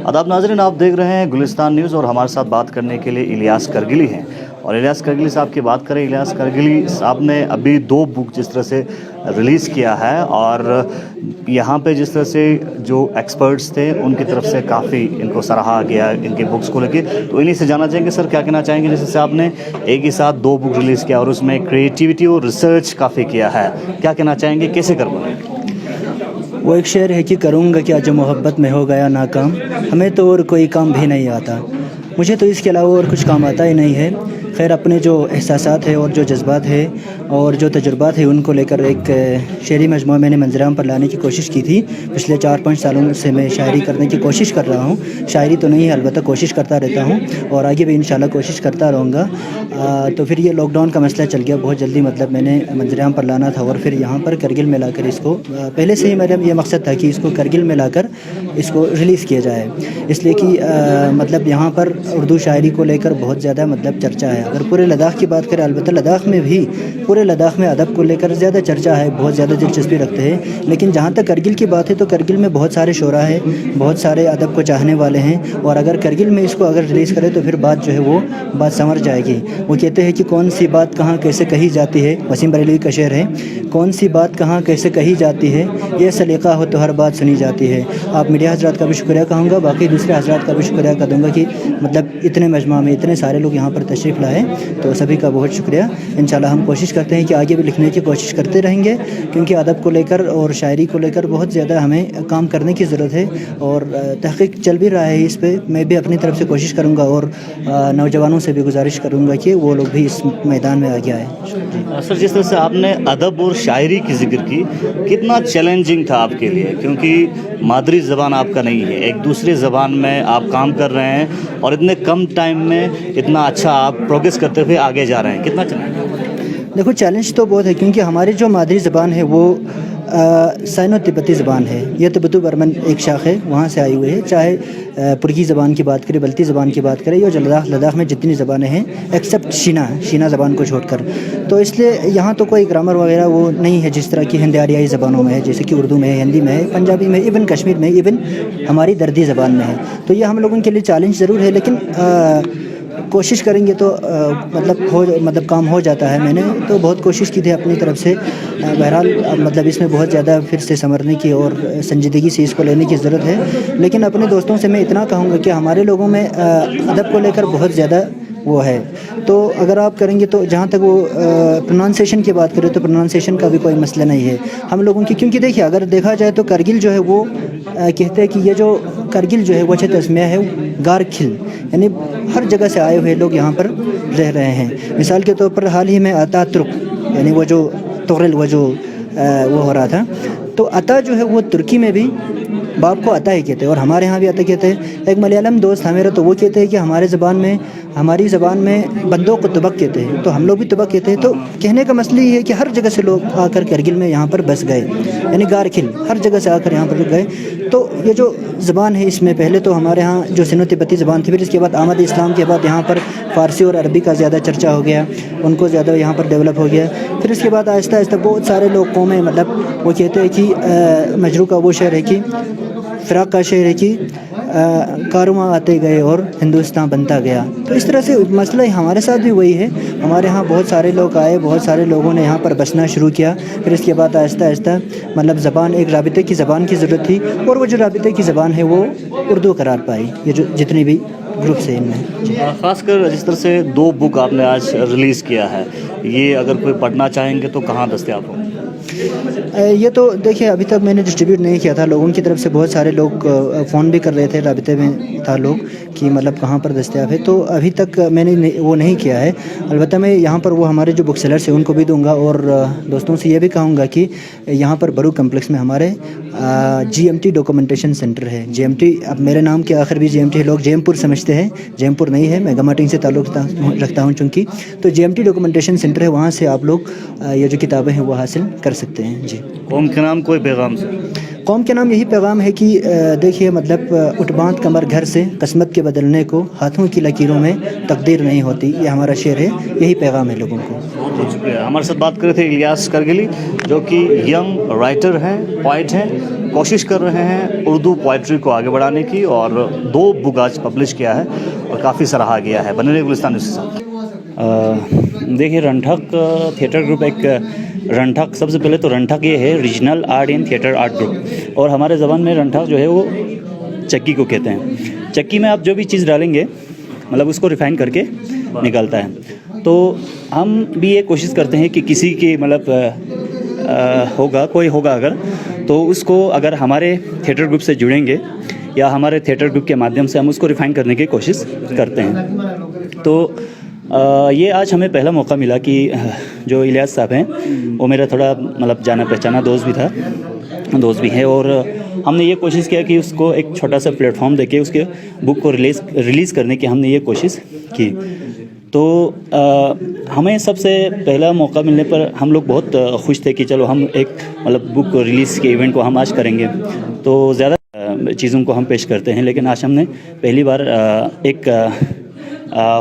आदाब नाज़रीन, आप देख रहे हैं गुलिस्तान न्यूज़ और हमारे साथ बात करने के लिए इलियास करगिली हैं। और इलियास करगिली साहब की बात करें, इलियास करगिली साहब ने अभी 2 बुक जिस तरह से रिलीज़ किया है और यहाँ पे जिस तरह से जो एक्सपर्ट्स थे उनकी तरफ से काफ़ी इनको सराहा गया इनके बुक्स को लेके। तो इन्हीं से जानना चाहेंगे सर, क्या कहना चाहेंगे जैसे आपने एक ही साथ 2 बुक रिलीज़ किया और उसमें क्रिएटिविटी और रिसर्च काफ़ी किया है, क्या कहना चाहेंगे, कैसे कर पाए? वो एक शेर है कि करूँगा क्या जो मोहब्बत में हो गया नाकाम, हमें तो और कोई काम भी नहीं आता। मुझे तो इसके अलावा और कुछ काम आता ही नहीं है। खैर, अपने जो एहसासात है और जो जज्बात है और जो तजुर्बात है उनको लेकर एक शेरी मजमूआ मैंने मंजराम पर लाने की कोशिश की थी। पिछले 4-5 सालों से मैं शायरी करने की कोशिश कर रहा हूँ। शायरी तो नहीं है, अलबत्ता कोशिश करता रहता हूँ और आगे भी इंशाल्लाह कोशिश करता रहूँगा। तो फिर ये लॉकडाउन का मसला चल गया बहुत जल्दी, मतलब मैंने मंजराम पर लाना था और फिर यहाँ पर करगिल में लाकर इसको, पहले से ही मेरा ये मकसद था कि इसको करगिल में लाकर इसको रिलीज़ किया जाए, इसलिए कि मतलब यहाँ पर उर्दू शायरी को लेकर बहुत ज़्यादा मतलब चर्चा है। अगर पूरे लद्दाख की बात करें, अलबत्ता लद्दाख में भी, पूरे लद्दाख में अदब को लेकर ज़्यादा चर्चा है, बहुत ज़्यादा दिलचस्पी रखते हैं। लेकिन जहाँ तक करगिल की बात है तो करगिल में बहुत सारे शोरा है, बहुत सारे अदब को चाहने वाले हैं और अगर करगिल में इसको अगर रिलीज़ करें तो फिर बात जो है वो बात संवर जाएगी। वो कहते हैं कि कौन सी बात कहाँ कैसे कही जाती है, वसीम बरेलवी का शेर है, कौन सी बात कहाँ कैसे कही जाती है, ये सलीका हो तो हर बात सुनी जाती है। आप मीडिया हजरात का भी शुक्रिया कहूँगा, बाकी दूसरे हजरात का भी शुक्रिया कर दूँगा कि मतलब इतने मजमा में इतने सारे लोग यहाँ पर तशरीफ़ लाए, तो सभी का बहुत शुक्रिया। इंशाल्लाह हम कोशिश करते हैं कि आगे भी लिखने की कोशिश करते रहेंगे, क्योंकि अदब को लेकर और शायरी को लेकर बहुत ज़्यादा हमें काम करने की ज़रूरत है और तहक़ीक़ चल भी रहा है इस पे। मैं भी अपनी तरफ से कोशिश करूँगा और नौजवानों से भी गुजारिश करूँगा कि वो लोग भी इस मैदान में आगे आए। सर, जिस तरह से आपने अदब और शायरी की जिक्र की, कितना चैलेंजिंग था आपके लिए, क्योंकि मादरी ज़बान आपका नहीं है, एक दूसरी ज़बान में आप काम कर रहे हैं और इतने कम टाइम में इतना अच्छा आप प्रोग्रेस करते हुए आगे जा रहे हैं, कितना चैलेंज? देखो, चैलेंज तो बहुत है, क्योंकि हमारी जो मादरी ज़बान है वो साइनो तिब्बती ज़बान है। ये तिब्बतु बर्मन एक शाख है, वहाँ से आई हुई है। चाहे पुरगी ज़बान की बात करें, बल्ती ज़बान की बात करें, या जो लद्दाख में जितनी ज़बानें हैं एक्सेप्ट शीना ज़बान को छोड़कर, तो इसलिए यहाँ तो कोई ग्रामर वगैरह वो नहीं है जिस तरह की हिंदी आरियाई ज़बानों में है, जैसे कि उर्दू में है, हिंदी में है, पंजाबी में, इवन कश्मीर में, इवन हमारी दर्दी ज़बान में है। तो ये हम लोगों के लिए चैलेंज ज़रूर है, लेकिन कोशिश करेंगे तो मतलब काम हो जाता है। मैंने तो बहुत कोशिश की थी अपनी तरफ से। बहरहाल मतलब इसमें बहुत ज़्यादा फिर से संवरने की और संजीदगी से इसको लेने की ज़रूरत है। लेकिन अपने दोस्तों से मैं इतना कहूँगा कि हमारे लोगों में अदब को लेकर बहुत ज़्यादा वो है। तो अगर आप करेंगे तो जहाँ तक वो प्रोनाउंसिएशन की बात करें तो प्रोनाउंसिएशन का भी कोई मसला नहीं है हम लोगों की, क्योंकि देखिए अगर देखा जाए तो करगिल जो है वो कहते हैं कि ये जो करगिल जो है वो तस्मिया है गारखिल, यानी हर जगह से आए हुए लोग यहाँ पर रह रहे हैं। मिसाल के तौर पर हाल ही में अता तुर्क, यानी वो जो तुगरिल वो हो रहा था, तो अता जो है वो तुर्की में भी बाप को अता ही कहते हैं और हमारे यहाँ भी अता कहते हैं। एक मलयालम दोस्त था मेरा, तो वो कहते हैं कि हमारी ज़बान में बंदों को तुबक कहते हैं, तो हम लोग भी तुबक कहते हैं। तो कहने का मसला ये है कि हर जगह से लोग आकर करगिल में यहाँ पर बस गए, यानी गारखिल हर जगह से आकर यहाँ पर रुक गए। तो ये जो ज़बान है इसमें पहले तो हमारे यहाँ जो सिनो तिब्बती ज़बान थी, फिर इसके बाद आमद इस्लाम के बाद यहाँ पर फ़ारसी और अरबी का ज़्यादा चर्चा हो गया, उनको ज़्यादा यहाँ पर डेवलप हो गया। फिर इसके बाद आहिस्ता आहिस्ता बहुत सारे लोग कौमें, मतलब वो कहते हैं कि मजरू का वो शेर है कि फ़िराक़ का शेर है कि कारवां आते गए और हिंदुस्तान बनता गया। तो इस तरह से मसला हमारे साथ भी वही है। हमारे यहाँ बहुत सारे लोग आए, बहुत सारे लोगों ने यहाँ पर बसना शुरू किया। फिर इसके बाद आहिस्ता आहिस्ता मतलब ज़बान, एक राबिते की ज़बान की ज़रूरत थी और वो जो राबिते की ज़बान है वो उर्दू करार पाई, ये जो जितनी भी ग्रुप्स हैं इनमें। ख़ासकर जिस तरह से 2 बुक आपने आज रिलीज़ किया है, ये अगर कोई पढ़ना चाहेंगे तो कहाँ दस्तयाब हो? ये तो देखिए अभी तक मैंने डिस्ट्रीब्यूट नहीं किया था। लोगों की तरफ से बहुत सारे लोग फ़ोन भी कर रहे थे, राबिते में था लोग कि मतलब कहाँ पर दस्तयाब है, तो अभी तक मैंने वो नहीं किया है। अलबत्ता मैं यहाँ पर वो हमारे जो बुक सेलर्स हैं उनको भी दूंगा और दोस्तों से ये भी कहूँगा कि यहाँ पर बरू कम्प्लेक्स में हमारे GMT डॉक्यूमेंटेशन सेंटर है। GMT, अब मेरे नाम के आखिर भी GMT लोग जेमपुर समझते हैं, जेमपुर नहीं है, मैं गमाटिंग से ताल्लुक़ रखता हूँ चूँकि। तो GMT डॉक्यूमेंटेशन सेंटर है, वहाँ से आप लोग ये जो किताबें हैं वो हासिल कर सकते हैं। जी, कौम के नाम कोई पैगाम से? कौम के नाम यही पैगाम है कि देखिए मतलब उठ बांध कमर घर से, किस्मत के बदलने को हाथों की लकीरों में तकदीर नहीं होती, ये हमारा शेर है, यही पैगाम है लोगों को। बहुत शुक्रिया। हमारे साथ बात कर रहे थे इलियास करगिली, जो कि यंग राइटर हैं, पोइट हैं कोशिश कर रहे हैं उर्दू पोइट्री को आगे बढ़ाने की, और 2 बुक आज पब्लिश किया है और काफ़ी सराहा गया है। बने रहिए गुलिस्तान न्यूज़ के साथ। देखिए, रंठक थिएटर ग्रुप एक रंठक, सबसे पहले तो रंठक ये है regional art and theatre art group, और हमारे ज़बान में रंठक जो है वो चक्की को कहते हैं। चक्की में आप जो भी चीज़ डालेंगे मतलब उसको रिफाइन करके निकलता है। तो हम भी ये कोशिश करते हैं कि किसी की मतलब कोई होगा अगर, तो उसको अगर हमारे थिएटर ग्रुप से जुड़ेंगे या हमारे थिएटर ग्रुप के माध्यम से हम उसको रिफाइन करने की कोशिश करते हैं। तो ये आज हमें पहला मौका मिला कि जो इलियास साहब हैं वो मेरा थोड़ा मतलब जाना पहचाना दोस्त भी है, और हमने ये कोशिश किया कि उसको एक छोटा सा प्लेटफॉर्म देके उसके बुक को रिलीज़ करने की हमने ये कोशिश की। तो हमें सबसे पहला मौका मिलने पर हम लोग बहुत खुश थे कि चलो हम एक मतलब बुक रिलीज़ के इवेंट को हम आज करेंगे। तो ज़्यादा चीज़ों को हम पेश करते हैं, लेकिन आज हमने पहली बार एक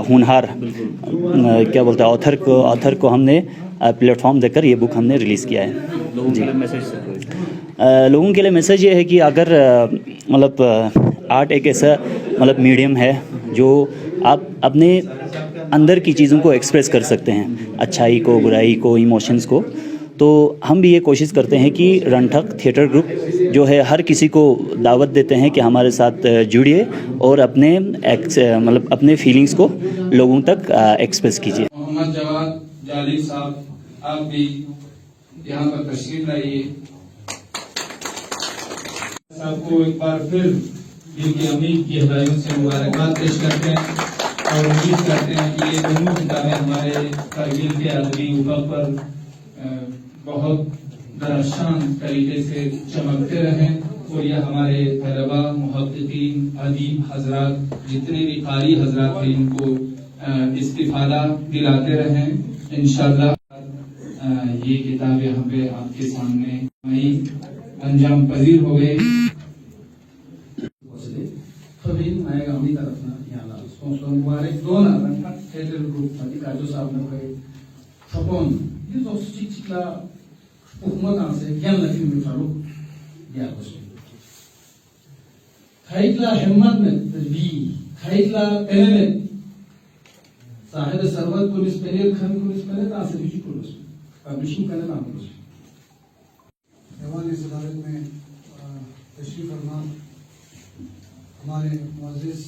होनहार क्या बोलते हैं ऑथर को हमने प्लेटफॉर्म देकर ये बुक हमने रिलीज़ किया है। जी, लोगों के लिए मैसेज ये है कि अगर मतलब आर्ट एक ऐसा मतलब मीडियम है जो आप अपने अंदर की चीज़ों को एक्सप्रेस कर सकते हैं, अच्छाई को, बुराई को, इमोशंस को। तो हम भी ये कोशिश करते हैं कि रंठक थिएटर ग्रुप जो है हर किसी को दावत देते हैं कि हमारे साथ जुड़िए और मतलब अपने फीलिंग्स को लोगों तक एक्सप्रेस कीजिए। मोहम्मद जवाद जालिब साहब, आप भी यहाँ पर तशरीफ लाइए। आपको एक बार फिर दिल की अमीर की हदायतों से मुबारकबाद पेश करते हैं और उम्मीद करते हैं कि ये दोनों किताबें हमारे कारगिल के अदबी युवा पर बहुत दरअशान तरीके से चमकते रहें और यह हमारे तलबा, मुहक्किकीन, अदीब हजरात, जितने भी कारी हजरात हैं इनको इस्तिफादा दिलाते रहें इंशाअल्लाह। ये किताब यहाँ पे आपके सामने अंजाम पजीर हो गई। आगामी तरफना याला स्पॉन्सर मुबारक दोना रंठक थिएटर ग्रुप साठी काजू साहब ने कहे सपोन ये तो चिकचिकला हुकूमत से ज्ञान लगी में चालू दिया बस खाइला हिम्मत में तजबी खाइला पहले साहिब सरवत पुलिस पहले खान पुलिस पहले तासे भी पुलिस पब्लिशिंग करने ना पुलिस देवान इस अदालत में तशरीफ फरमा हमारे मुअज़्ज़िज़